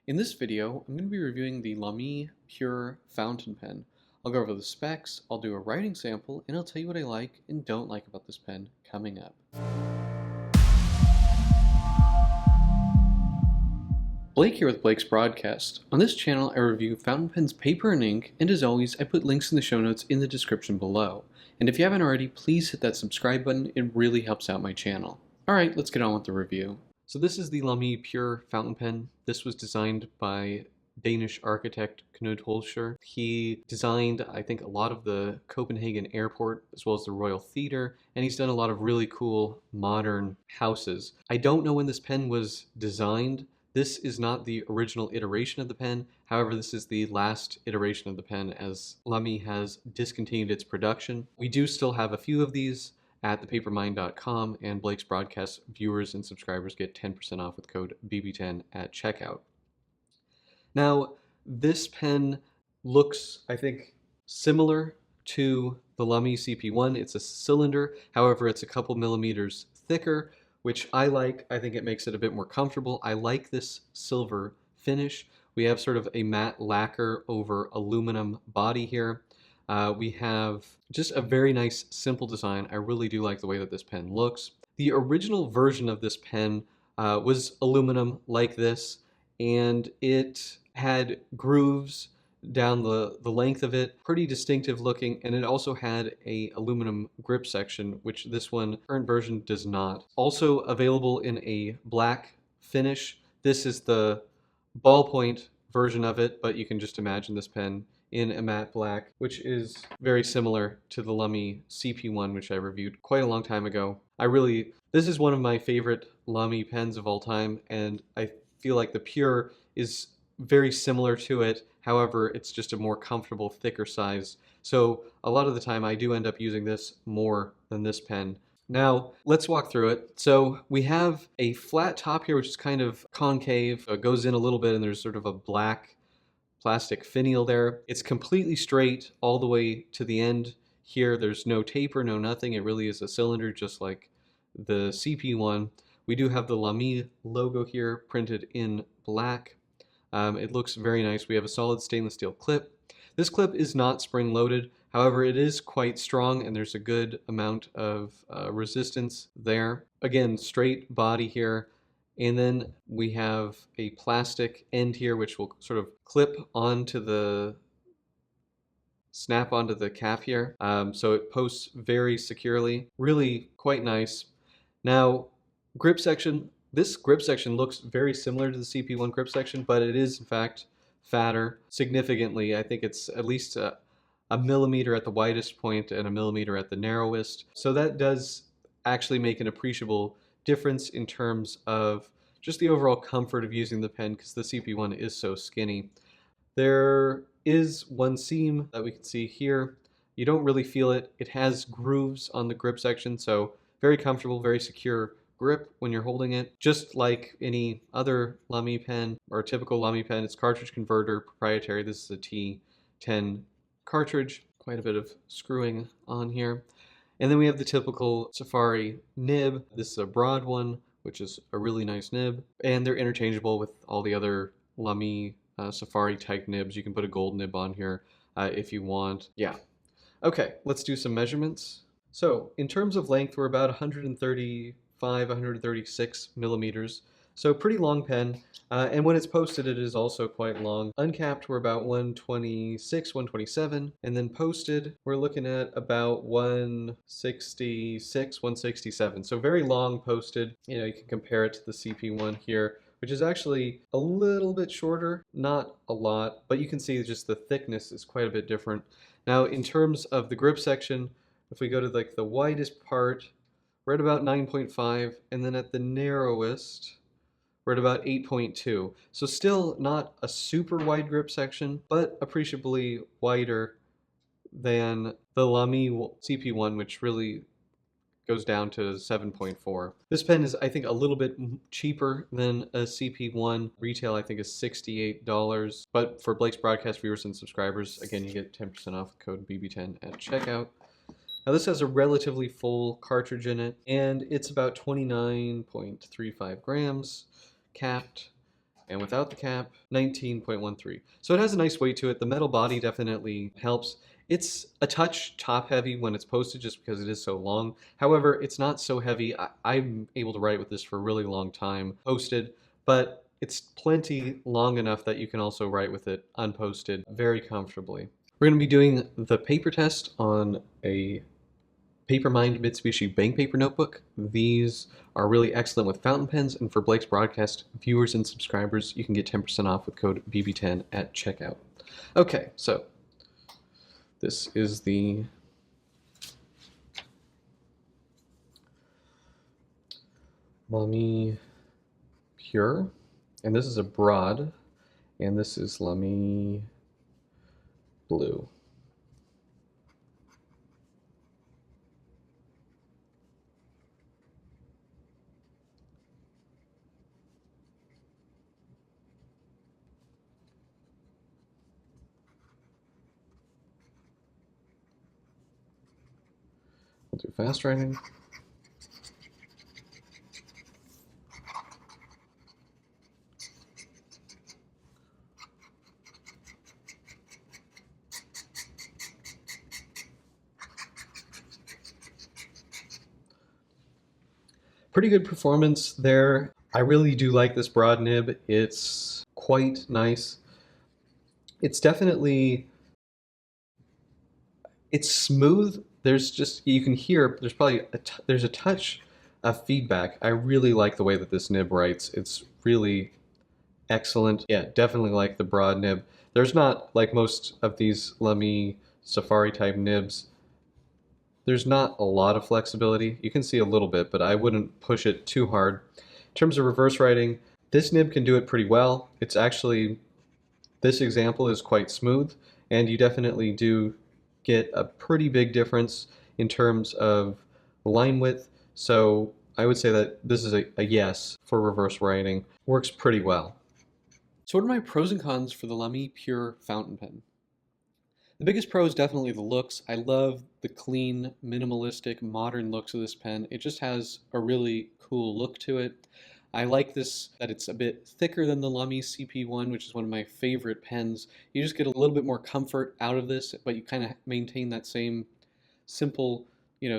In this video, I'm going to be reviewing the Lamy Pur fountain pen. I'll go over the specs, I'll do a writing sample, and I'll tell you what I like and don't like about this pen coming up. Blake here with Blake's Broadcast. On this channel, I review fountain pens, paper, and ink, and as always, I put links in the show notes in the description below. And if you haven't already, please hit that subscribe button, it really helps out my channel. Alright, let's get on with the review. So this is the Lamy Pur fountain pen. This was designed by Danish architect Knud Holscher. He designed, I think, a lot of the Copenhagen airport as well as the Royal Theatre, and he's done a lot of really cool modern houses. I don't know when this pen was designed. This is not the original iteration of the pen. However, this is the last iteration of the pen as Lamy has discontinued its production. We do still have a few of these at thepapermind.com, and Blake's Broadcast viewers and subscribers get 10% off with code BB10 at checkout. Now, this pen looks, I think, similar to the Lamy CP1. It's a cylinder, however, it's a couple millimeters thicker, which I like. I think it makes it a bit more comfortable. I like this silver finish. We have sort of a matte lacquer over aluminum body here. We have just a very nice simple design. I really do like the way that this pen looks. The original version of this pen was aluminum like this, and it had grooves down the length of it, pretty distinctive looking, and it also had a aluminum grip section, which this one, current version, does not. Also available in a black finish. This is the ballpoint version of it, but you can just imagine this pen in a matte black, which is very similar to the Lamy CP1, which I reviewed quite a long time ago. This is one of my favorite Lamy pens of all time, and I feel like the Pure is very similar to it. However, it's just a more comfortable, thicker size. So a lot of the time I do end up using this more than this pen. Now, let's walk through it. So we have a flat top here, which is kind of concave. It goes in a little bit, and there's sort of a black plastic finial there. It's completely straight all the way to the end here. There's no taper, no nothing. It really is a cylinder, just like the CP1. We do have the Lamy logo here printed in black. It looks very nice. We have a solid stainless steel clip. This clip is not spring loaded. However, it is quite strong, and there's a good amount of resistance there. Again, straight body here. And then we have a plastic end here, which will sort of clip onto snap onto the cap here. So it posts very securely, really quite nice. Now, grip section. This grip section looks very similar to the CP1 grip section, but it is in fact fatter significantly. I think it's at least a millimeter at the widest point and a millimeter at the narrowest. So that does actually make an appreciable difference in terms of just the overall comfort of using the pen, because the CP1 is so skinny. There is one seam that we can see here. You don't really feel it. It has grooves on the grip section, so very comfortable, very secure grip when you're holding it. Just like any other Lamy pen or typical Lamy pen, it's cartridge converter, proprietary. This is a T10 cartridge. Quite a bit of screwing on here. And then we have the typical Safari nib. This is a broad one, which is a really nice nib. And they're interchangeable with all the other Lamy Safari type nibs. You can put a gold nib on here if you want. Yeah. Okay, let's do some measurements. So in terms of length, we're about 136 millimeters. So pretty long pen. And when it's posted, it is also quite long. Uncapped, we're about 126, 127. And then posted, we're looking at about 166, 167. So very long posted. You know, you can compare it to the CP1 here, which is actually a little bit shorter, not a lot, but you can see just the thickness is quite a bit different. Now, in terms of the grip section, if we go to like the widest part, we're at about 9.5, and then at the narrowest, we're at about 8.2. So still not a super wide grip section, but appreciably wider than the Lamy CP1, which really goes down to 7.4. This pen is, I think, a little bit cheaper than a CP1. Retail, I think, is $68. But for Blake's Broadcast viewers and subscribers, again, you get 10% off code BB10 at checkout. Now this has a relatively full cartridge in it, and it's about 29.35 grams capped. And without the cap, 19.13. So it has a nice weight to it. The metal body definitely helps. It's a touch top heavy when it's posted just because it is so long. However, it's not so heavy. I'm able to write with this for a really long time posted, but it's plenty long enough that you can also write with it unposted very comfortably. We're going to be doing the paper test on a Papermind Mitsubishi bank paper notebook. These are really excellent with fountain pens, and for Blake's Broadcast viewers and subscribers, you can get 10% off with code BB10 at checkout. Okay, so this is the Lamy Pur, and this is a broad, and this is Lamy Blue. We'll do fast writing. Pretty good performance there. I really do like this broad nib. It's quite nice. It's definitely, it's smooth. There's just, you can hear, there's probably, there's a touch of feedback. I really like the way that this nib writes. It's really excellent. Yeah, definitely like the broad nib. There's not, like most of these Lamy Safari type nibs, there's not a lot of flexibility. You can see a little bit, but I wouldn't push it too hard. In terms of reverse writing, this nib can do it pretty well. It's actually, this example is quite smooth, and you definitely do get a pretty big difference in terms of line width. So I would say that this is a yes for reverse writing. Works pretty well. So what are my pros and cons for the Lamy Pur fountain pen? The biggest pro is definitely the looks. I love the clean, minimalistic, modern looks of this pen. It just has a really cool look to it. I like this, that it's a bit thicker than the Lamy CP1, which is one of my favorite pens. You just get a little bit more comfort out of this, but you kind of maintain that same simple,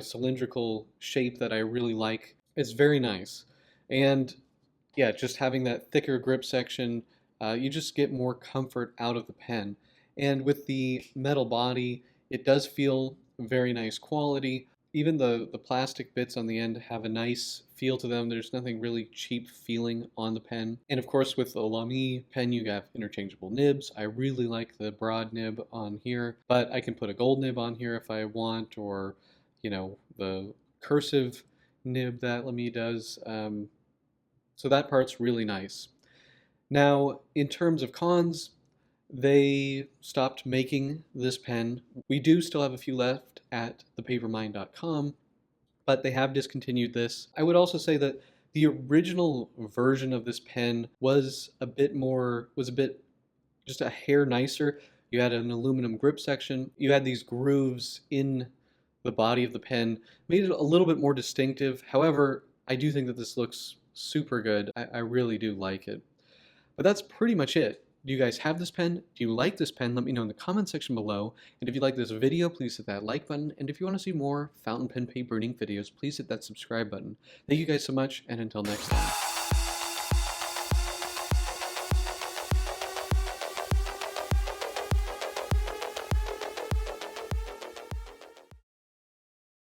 cylindrical shape that I really like. It's very nice. And yeah, just having that thicker grip section, you just get more comfort out of the pen. And with the metal body, it does feel very nice quality. Even the plastic bits on the end have a nice feel to them. There's nothing really cheap feeling on the pen. And of course, with the Lamy pen, you have interchangeable nibs. I really like the broad nib on here, but I can put a gold nib on here if I want, or, the cursive nib that Lamy does. So that part's really nice. Now, in terms of cons, they stopped making this pen. We do still have a few left at thepapermind.com, but they have discontinued this. I would also say that the original version of this pen was just a hair nicer. You had an aluminum grip section. You had these grooves in the body of the pen, made it a little bit more distinctive. However, I do think that this looks super good. I really do like it. But that's pretty much it. Do you guys have this pen? Do you like this pen? Let me know in the comment section below. And if you like this video, please hit that like button. And if you want to see more fountain pen paper ink videos, please hit that subscribe button. Thank you guys so much, and until next time.